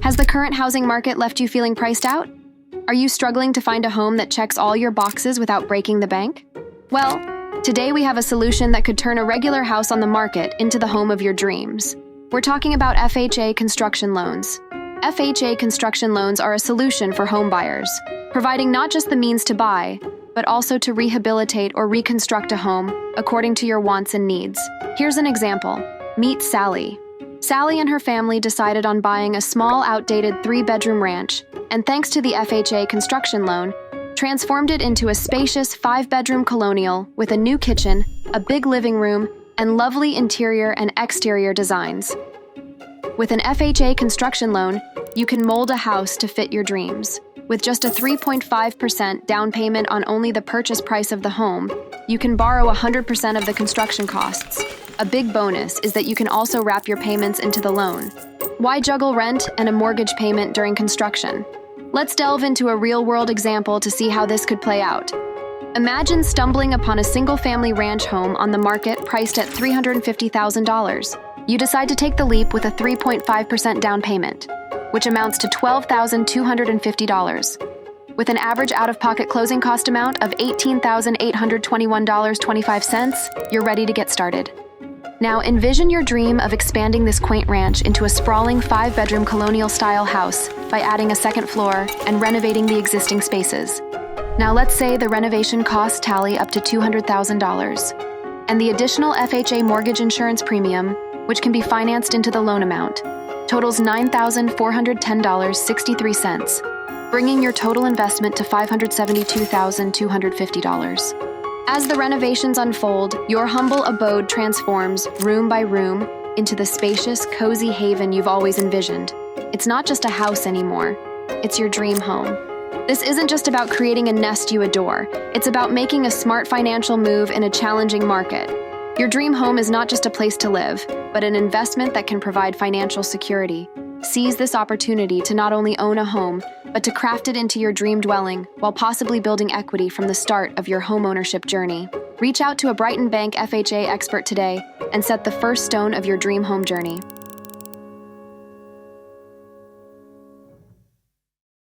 Has the current housing market left you feeling priced out? Are you struggling to find a home that checks all your boxes without breaking the bank? Well, today we have a solution that could turn a regular house on the market into the home of your dreams. We're talking about FHA construction loans. FHA construction loans are a solution for home buyers, providing not just the means to buy, but also to rehabilitate or reconstruct a home according to your wants and needs. Here's an example. Meet Sally. Sally and her family decided on buying a small, outdated 3-bedroom ranch, and thanks to the FHA construction loan, transformed it into a spacious 5-bedroom colonial with a new kitchen, a big living room, and lovely interior and exterior designs. With an FHA construction loan, you can mold a house to fit your dreams. With just a 3.5% down payment on only the purchase price of the home, you can borrow 100% of the construction costs. A big bonus is that you can also wrap your payments into the loan. Why juggle rent and a mortgage payment during construction? Let's delve into a real-world example to see how this could play out. Imagine stumbling upon a single-family ranch home on the market priced at $350,000. You decide to take the leap with a 3.5% down payment, which amounts to $12,250. With an average out-of-pocket closing cost amount of $18,821.25, you're ready to get started. Now envision your dream of expanding this quaint ranch into a sprawling 5-bedroom colonial-style house by adding a second floor and renovating the existing spaces. Now let's say the renovation costs tally up to $200,000, and the additional FHA mortgage insurance premium, which can be financed into the loan amount, totals $9,410.63, bringing your total investment to $572,250. As the renovations unfold, your humble abode transforms, room by room, into the spacious, cozy haven you've always envisioned. It's not just a house anymore, it's your dream home. This isn't just about creating a nest you adore, it's about making a smart financial move in a challenging market. Your dream home is not just a place to live, but an investment that can provide financial security. Seize this opportunity to not only own a home, but to craft it into your dream dwelling while possibly building equity from the start of your homeownership journey. Reach out to a Brighton Bank FHA expert today and set the first stone of your dream home journey.